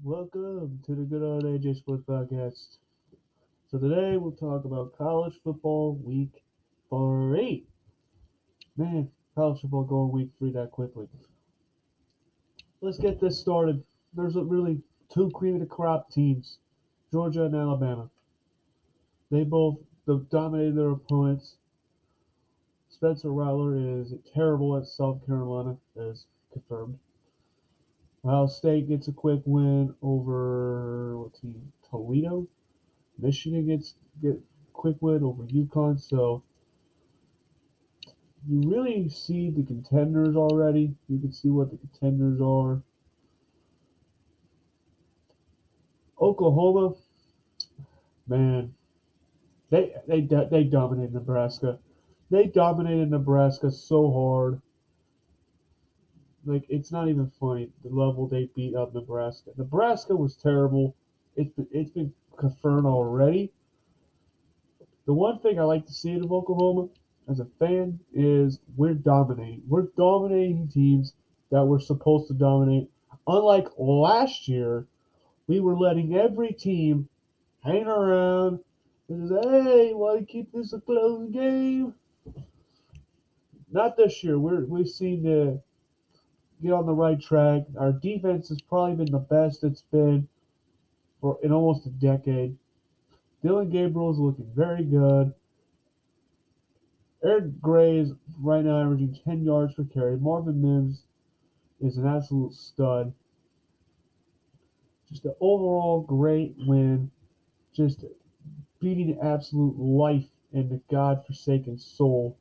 Welcome to the Good Old AJ Sports Podcast. So today we'll talk about college football week 3. Man, college football going week 3 that quickly. Let's get this started. There's really two cream of the crop teams, Georgia and Alabama. They both dominated their opponents. Spencer Rattler is terrible at South Carolina, as confirmed. Ohio State gets a quick win over what team? Toledo. Michigan get quick win over UConn. So you really see the contenders already. You can see what the contenders are. Oklahoma, man, they dominated Nebraska. They dominated Nebraska so hard. Like, it's not even funny the level they beat up Nebraska. Nebraska was terrible. It's been confirmed already. The one thing I like to see out of Oklahoma as a fan is we're dominating. We're dominating teams that we're supposed to dominate. Unlike last year, we were letting every team hang around and say, hey, why do you keep this a close game? Not this year. We seem to get on the right track. Our defense has probably been the best it's been in almost a decade. Dylan Gabriel is looking very good. Eric Gray is right now averaging 10 yards per carry. Marvin Mims is an absolute stud. Just an overall great win. Just beating absolute life in the God-forsaken soul,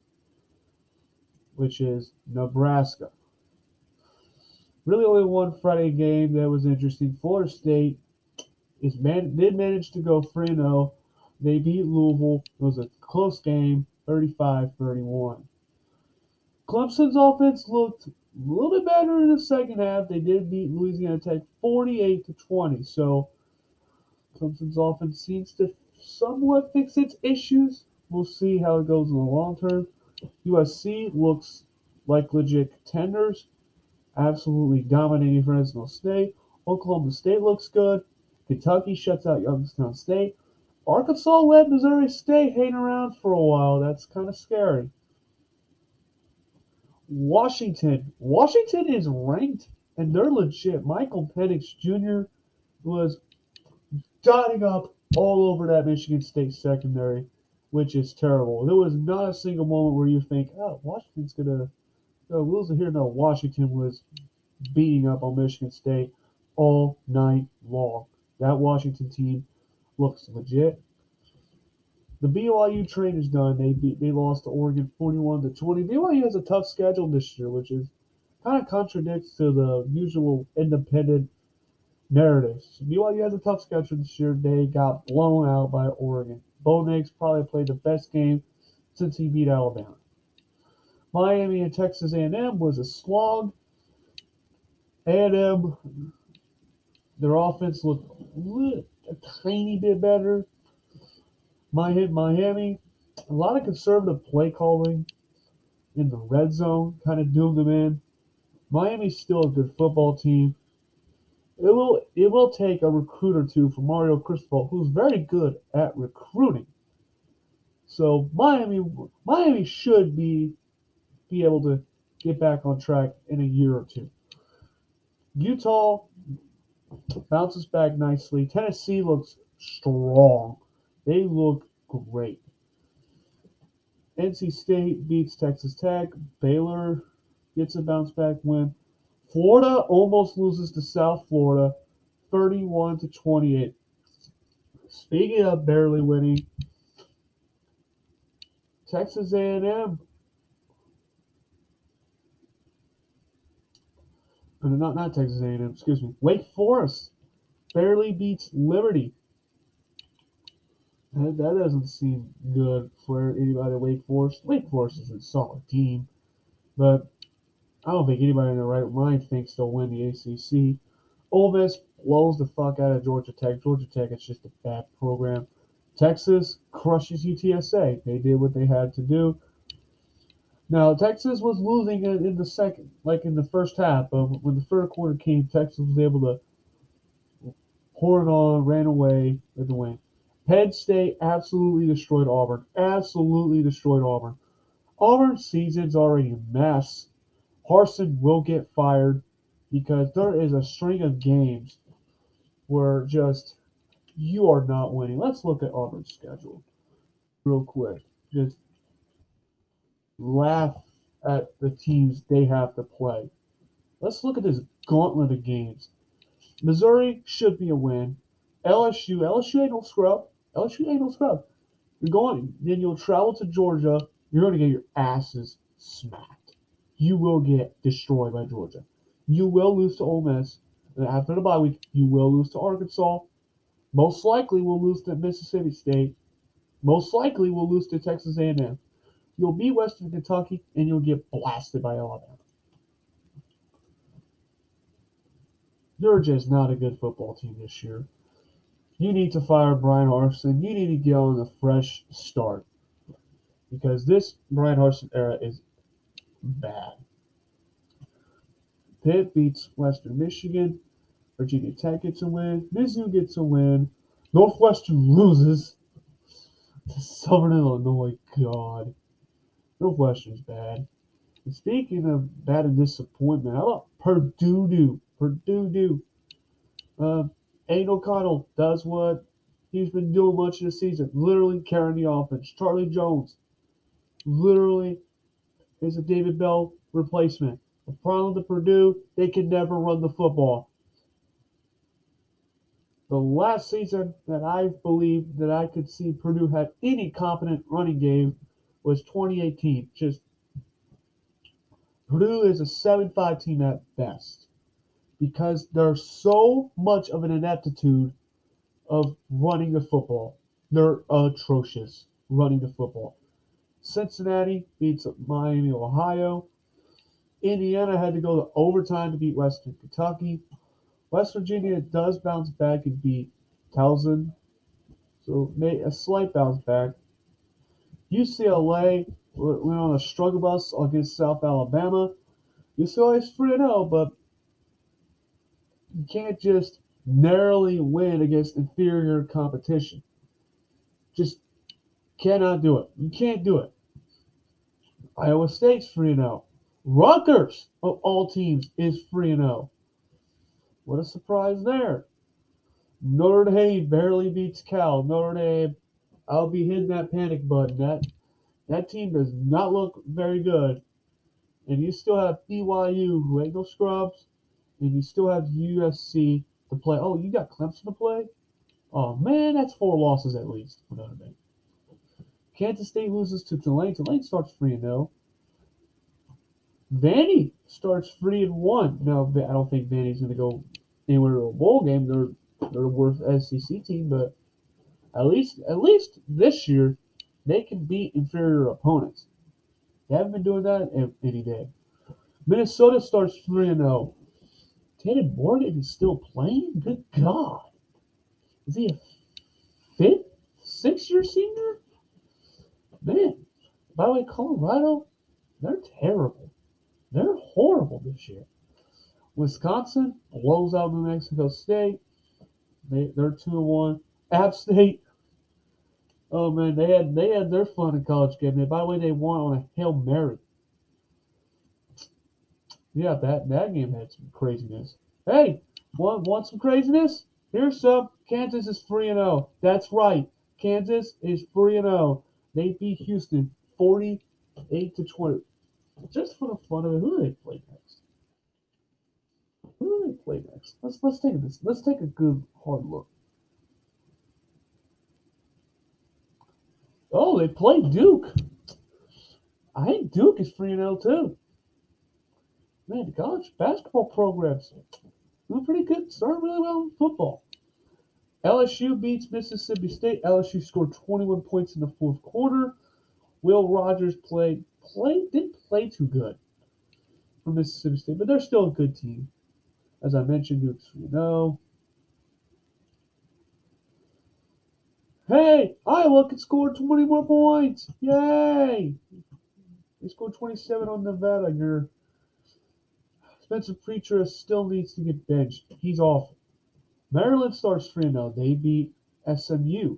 which is Nebraska. Really only one Friday game that was interesting. Florida State did manage to go 3-0. They beat Louisville. It was a close game, 35-31. Clemson's offense looked a little bit better in the second half. They did beat Louisiana Tech 48-20. So Clemson's offense seems to somewhat fix its issues. We'll see how it goes in the long term. USC looks like legit contenders, absolutely dominating Fresno State. Oklahoma State looks good. Kentucky shuts out Youngstown State. Arkansas let Missouri State hang around for a while. That's kind of scary. Washington is ranked, and they're legit. Michael Penix Jr. was dotting up all over that Michigan State secondary, which is terrible. There was not a single moment where you think, oh, Washington's going to lose it here. No, Washington was beating up on Michigan State all night long. That Washington team looks legit. The BYU train is done. They lost to Oregon 41-20. BYU has a tough schedule this year, which is kind of contradicts to the usual independent narratives. BYU has a tough schedule this year. They got blown out by Oregon. Bo Nix probably played the best game since he beat Alabama. Miami and Texas A&M was a slog. A&M, their offense looked a tiny bit better. Miami, a lot of conservative play calling in the red zone kind of doomed them in. Miami's still a good football team. It will take a recruit or two for Mario Cristobal, who's very good at recruiting. So Miami should be able to get back on track in a year or two. Utah bounces back nicely. Tennessee looks strong. They look great. NC State beats Texas Tech. Baylor gets a bounce back win. Florida almost loses to South Florida 31-28. Speaking of barely winning, Texas A&M, not Texas A&M, excuse me, Wake Forest barely beats Liberty. That doesn't seem good for anybody at Wake Forest. Wake Forest is a solid team, but I don't think anybody in their right mind thinks they'll win the ACC. Ole Miss blows the fuck out of Georgia Tech. Georgia Tech is just a bad program. Texas crushes UTSA. They did what they had to do. Now, Texas was losing in the second, like in the first half. When the third quarter came, Texas was able to poured on, ran away with the win. Penn State absolutely destroyed Auburn. Absolutely destroyed Auburn. Auburn's season's already a mess. Harsin will get fired because there is a string of games where just you are not winning. Let's look at Auburn's schedule real quick. Just laugh at the teams they have to play. Let's look at this gauntlet of games. Missouri should be a win. LSU ain't no scrub. LSU ain't no scrub. You're going, then you'll travel to Georgia. You're going to get your asses smacked. You will get destroyed by Georgia. You will lose to Ole Miss. And after the bye week, you will lose to Arkansas. Most likely, we'll lose to Mississippi State. Most likely, we'll lose to Texas A&M. You'll beat Western Kentucky, and you'll get blasted by Alabama. You're just not a good football team this year. You need to fire Brian Harsin. You need to get on a fresh start. Because this Brian Harsin era is bad. Pitt beats Western Michigan. Virginia Tech gets a win. Mizzou gets a win. Northwestern loses to Southern Illinois. God. Northwestern's bad. And speaking of bad and disappointment, how about Purdue do? Aiden O'Connell does what he's been doing much of the season. Literally carrying the offense. Charlie Jones literally is a David Bell replacement. The problem with Purdue, they can never run the football. The last season that I believe that I could see Purdue had any competent running game was 2018. Just Purdue is a 7-5 team at best because there's so much of an ineptitude of running the football. They're atrocious running the football. Cincinnati beats Miami, Ohio. Indiana had to go to overtime to beat Western Kentucky. West Virginia does bounce back and beat Towson, so made a slight bounce back. UCLA went on a struggle bus against South Alabama. UCLA is 3-0, but you can't just narrowly win against inferior competition. Just cannot do it. You can't do it. Iowa State's 3-0. Rutgers, of all teams, is 3-0. What a surprise there. Notre Dame barely beats Cal. Notre Dame, I'll be hitting that panic button. That team does not look very good. And you still have BYU, who ain't no scrubs. And you still have USC to play. Oh, you got Clemson to play? Oh, man, that's 4 losses at least for Notre Dame. Kansas State loses to Tulane. Tulane starts 3-0. Vandy starts 3-1. Now, I don't think Vandy's going to go anywhere to a bowl game. They're the worst SEC team, but at least this year they can beat inferior opponents. They haven't been doing that any day. Minnesota starts 3-0. Tatum Morgan is still playing? Good God. Is he a 5th, 6th-year senior? Man, by the way, Colorado, they're terrible. They're horrible this year. Wisconsin blows out New Mexico State. They're 2-1. App State. Oh man, they had their fun in college game. By the way, they won on a Hail Mary. Yeah, that game had some craziness. Hey, want some craziness? Here's some. Kansas is 3-0. That's right. Kansas is 3-0. They beat Houston 48-20. Just for the fun of it, who do they play next? Let's take a good hard look. Oh, they play Duke. I think Duke is 3-0 too. Man, the college basketball programs doing pretty good. Starting really well in football. LSU beats Mississippi State. LSU scored 21 points in the 4th quarter. Will Rogers didn't play too good for Mississippi State, but they're still a good team. As I mentioned, Duke's 3-0. Hey, Iowa can score 20 more points. Yay! They scored 27 on Nevada. Spencer Petras still needs to get benched. He's awful. Maryland starts 3-0. They beat SMU.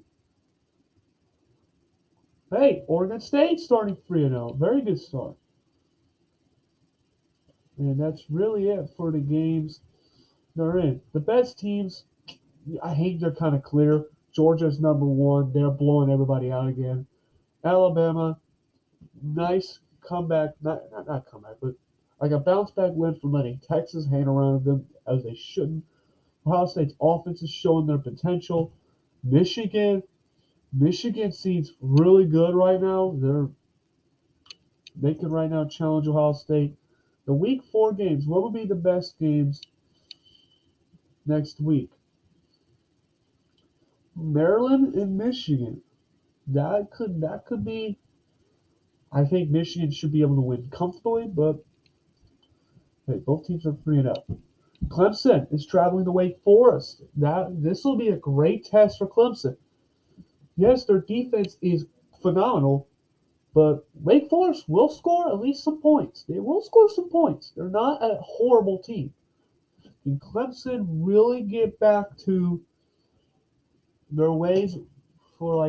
Hey, Oregon State starting 3-0. Very good start. And that's really it for the games they're in. The best teams, I hate they're kind of clear. Georgia's number one. They're blowing everybody out again. Alabama, nice comeback. Not comeback, but like a bounce back win for letting Texas hang around them as they shouldn't. Ohio State's offense is showing their potential. Michigan seems really good right now. They can right now challenge Ohio State. The week 4 games, what would be the best games next week? Maryland and Michigan. That could be. I think Michigan should be able to win comfortably, but hey, both teams are 3-0. Clemson is traveling to Wake Forest. This will be a great test for Clemson. Yes, their defense is phenomenal, but Wake Forest will score at least some points. They will score some points. They're not a horrible team. Can Clemson really get back to their ways for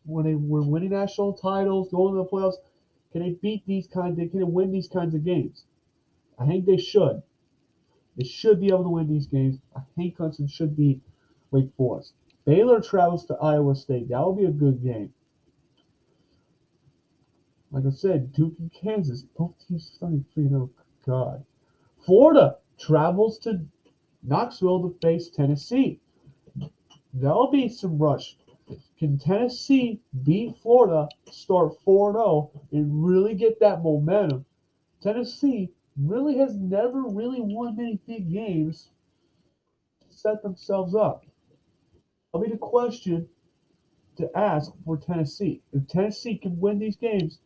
when they were winning national titles, going to the playoffs? Can they beat can they win these kinds of games? I think they should. They should be able to win these games. I think Clemson should beat Wake Forest. Baylor travels to Iowa State. That will be a good game. Like I said, Duke and Kansas, both teams starting 3-0. God. Florida travels to Knoxville to face Tennessee. That'll be some rush. Can Tennessee beat Florida, start 4-0, and really get that momentum? Tennessee really has never really won many big games to set themselves up. That'll be the question to ask for Tennessee. If Tennessee can win these games,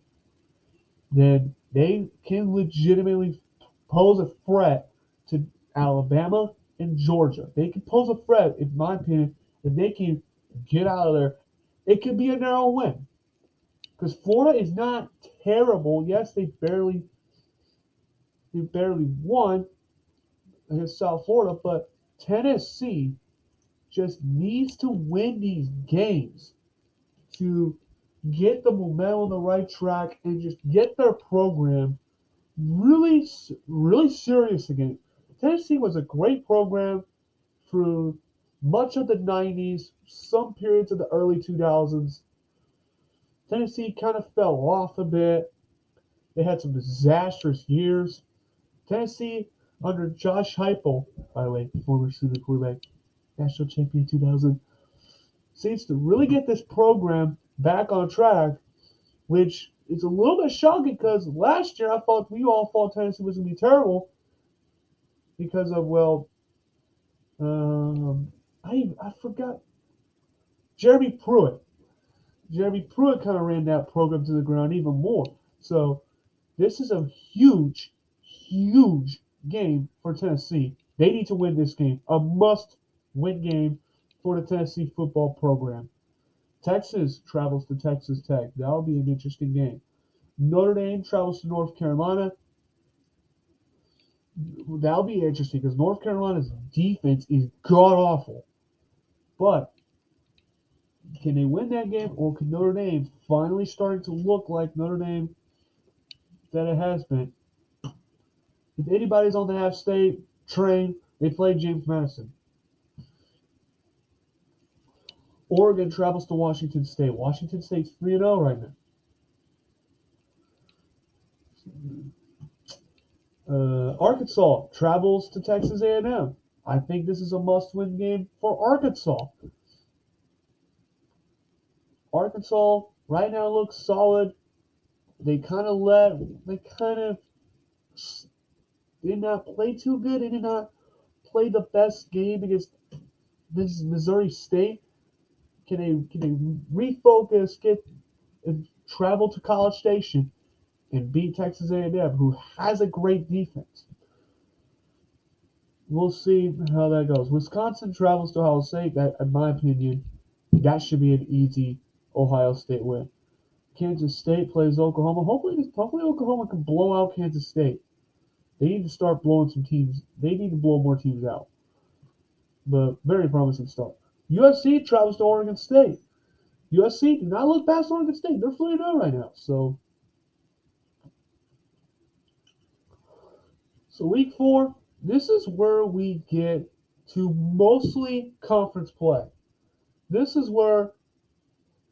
then they can legitimately pose a threat to Alabama and Georgia. They can pose a threat, in my opinion, if they can get out of there. It could be a narrow win. Because Florida is not terrible. Yes, they barely won against South Florida, but Tennessee just needs to win these games to get the momentum on the right track and just get their program really, really serious again. Tennessee was a great program through much of the 90s, some periods of the early 2000s. Tennessee kind of fell off a bit. They had some disastrous years. Tennessee, under Josh Heupel, by the way, former student quarterback, national champion 2000, seems to really get this program back on track, which is a little bit shocking because last year we all thought Tennessee was going to be terrible because of, I forgot. Jeremy Pruitt. Jeremy Pruitt kind of ran that program to the ground even more. So this is a huge, huge game for Tennessee. They need to win this game. A must-win game for the Tennessee football program. Texas travels to Texas Tech. That'll be an interesting game. Notre Dame travels to North Carolina. That'll be interesting because North Carolina's defense is god-awful. But can they win that game, or can Notre Dame finally starting to look like Notre Dame that it has been? If anybody's on the half-state train, they play James Madison. Oregon travels to Washington State. Washington State's 3-0 right now. Arkansas travels to Texas A&M. I think this is a must-win game for Arkansas. Arkansas right now looks solid. They did not play too good. They did not play the best game against this Missouri State. Can they refocus, and travel to College Station and beat Texas A&M, who has a great defense? We'll see how that goes. Wisconsin travels to Ohio State. That, in my opinion, that should be an easy Ohio State win. Kansas State plays Oklahoma. Hopefully Oklahoma can blow out Kansas State. They need to start blowing some teams. They need to blow more teams out. but very promising start. USC travels to Oregon State. USC, do not look past Oregon State. They're 3-0 right now. So week 4, this is where we get to mostly conference play. This is where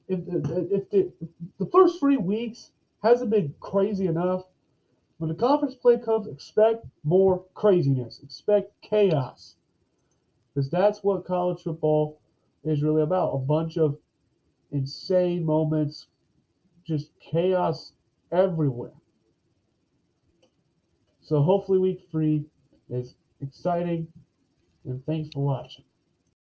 if the first 3 weeks hasn't been crazy enough, when the conference play comes, expect more craziness. Expect chaos. Because that's what college football is really about. A bunch of insane moments, just chaos everywhere. So hopefully week 3 is exciting, and thanks for watching.